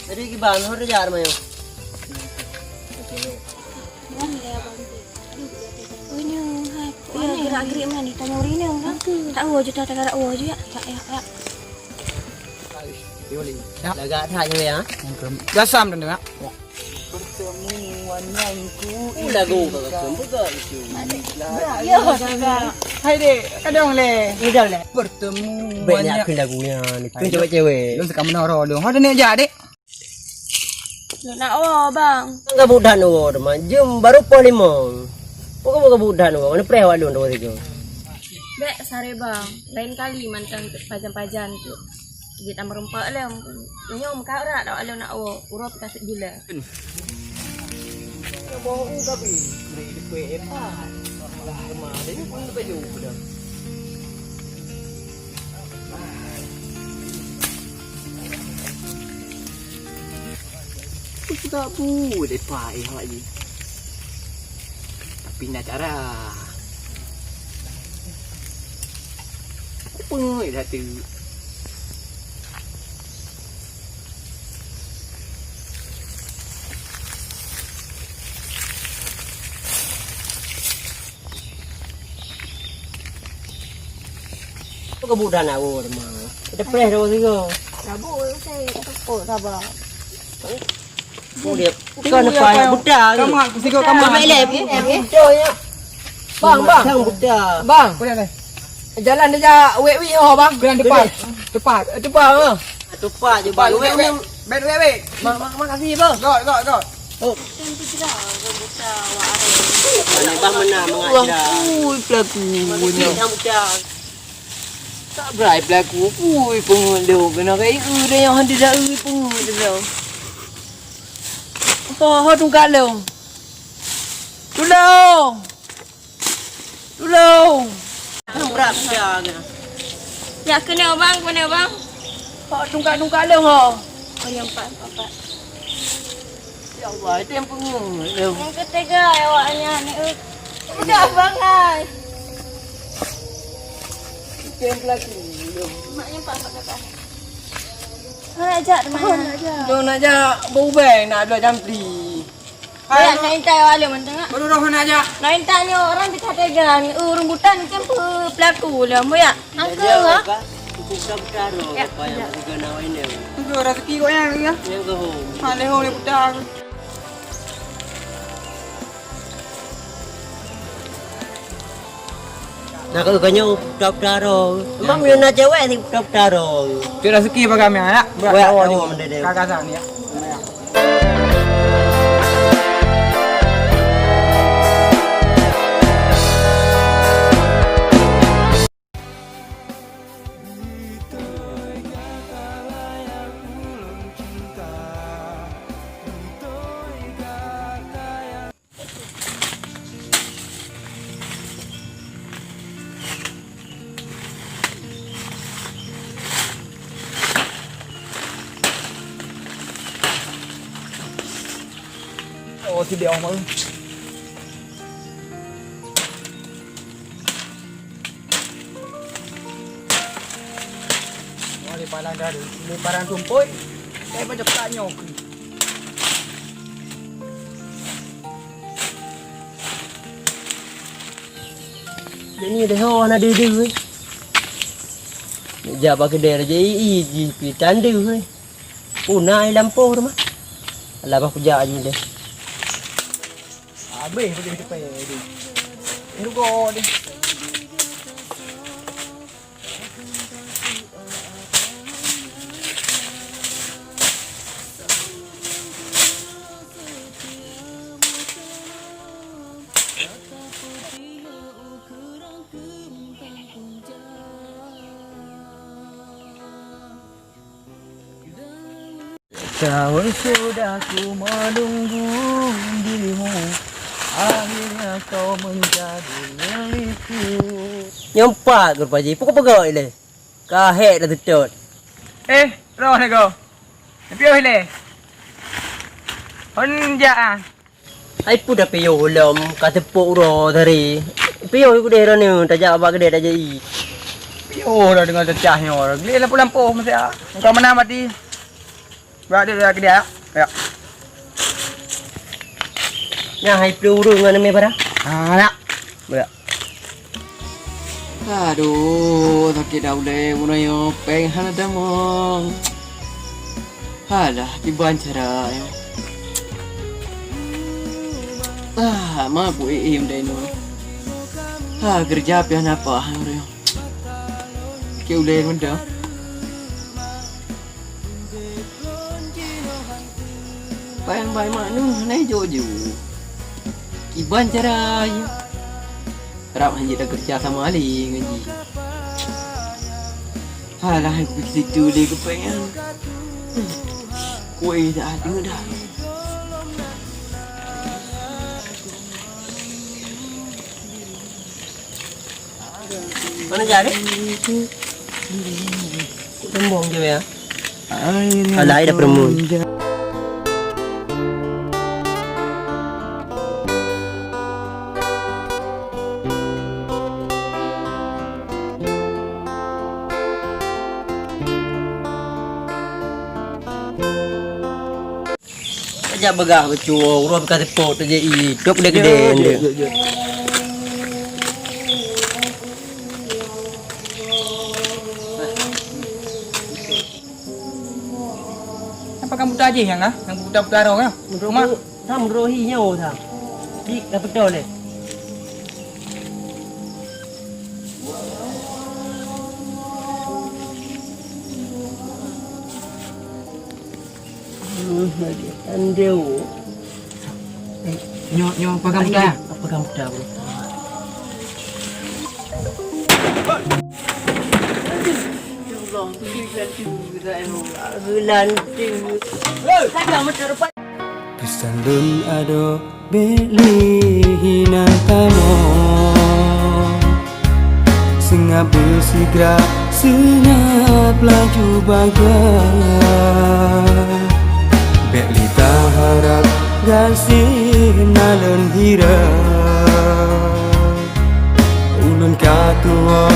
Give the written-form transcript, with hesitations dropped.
Jadi gimana udah jar mayo. Ini gerak-gerik mana tanya uri ni kan. Tak wajud tak ada wajud ya. Ya. Lagak tanya ya. Gasam dan dengar. Pertemuan yang ku lagu kagak bukan itu. Ya jaga. Hai dek, kadang le. Udah lah. Pertemuan. Banyak lagunya. Itu cewek cewek. Lu sekarang menoro dong. Ada ni aja dek. Nak bang. Enggak budan wo, teman. Jam baru polimong. Pokok mau kebudan wo. Ini prewal dong dua itu. Bek sare bang. Lain kali mantan pajan-pajan tu. Kita merempak lah. Nyom kau rak dak alam nak urap kasih gila. Bohong tapi beri di PFA. Malah kemarin ini pun baju sudah. Tak pu depai lagi. Tapi nak cara. Apa dah tu? Kebudan aku teman. Kita press dulu juga. Rabu saya tepuk sabar. Oh dia bukan apa budak. Kamu aku sih kamu. Mai lep. Budaknya. Bang. Sang budak. Bang, kau ni. Jalan dia wek ho bang. Jalan depan. Depan. Tupak je bang. Wek. Makasih bang. Go. Oh. Tentu tidak. Budak wak Mana bang menang mengajar. Pelaku. Yang budak. Tak berai pelaku. Pengunduh kena kai dia yang hendak dah pengunduh. Ho tungkak lo. Tolong. Yang berat budak. Ya kena bang. Ho tungkak lo ho. Oh yang empat. Ya Allah, itu yang pengunduh. Yang ketiga awaknya ni. Budak bang ai. Yang pelaku. Maknya empat kata. Ajak mana? Jom nak ajak berubah nak belah jampli. Ya, nak intai wala mentengah. Baru dah nak ajak. Nak intanya orang kita tegang. Rambutan macam pelaku lah. Mu ya? Angka lah. Budak taruh apa yang kena ini. Tu rezeki kau yang ya. Yang ke home. Ha leho ni budak. Nak kena budak taruh. Memang yang nak cewek ni budak taruh. Tu rezeki bagi kami ya. Berat awak ni. Kakak ni ya. Oh, si dia orang. Oh, di palang dah. Di palang tumpoi. Saya baca tanya. Ini dah orang ada dia. Jab bagi dia je i pi tandu. Punai lampu tu mah. Alah bah kerja je dia. Habis pergi depan dia. Ini go dia. Tahun sudah ku menunggu dirimu. Akhirnya kau menjadi milikku. Nyampak ke Pak Pukul le. Kahek dah tutut. Roh ni kau. Piu le. Honja. Ai pun dah piyo lom kata puk ro tadi. Piyo ku dia ni tak jak abak gede dah jadi. Piu dah dengan cecahnya orang. Gila lampu-lampu mesti ah. Kau mana mati? dia ke dia. Ya. Nya hai peluru ngana me bara. Ya. Ya. Aduh, sakit dah boleh muna yo peng hana damong. Halah, kiban cara yo. Ma ku im dai no. Kerja pian apa yo. Kêu lên mình được. Bayang bay mana nai jojo. Kiban cara yo. Harap hanya dah kerja sama Ali ngaji. Halah aku situ dia kepengen. Kuih dah ada dah. Mana jadi? Tembong je ya. Alah ada permun. Aja begah becuo, urut kata pot aja hidup dia gede dia. Apa kamu tadi yang yang putar-putar orang rumah? Tham rohinya oh tham. Di betul deh. Andeu. Nyo apa kamu dah? Apa kamu dah bro? Pisandun ado beli hinantamo Singap bersigra Singap laju bagai Beli tak harap Gasih nalon hira Ulun katua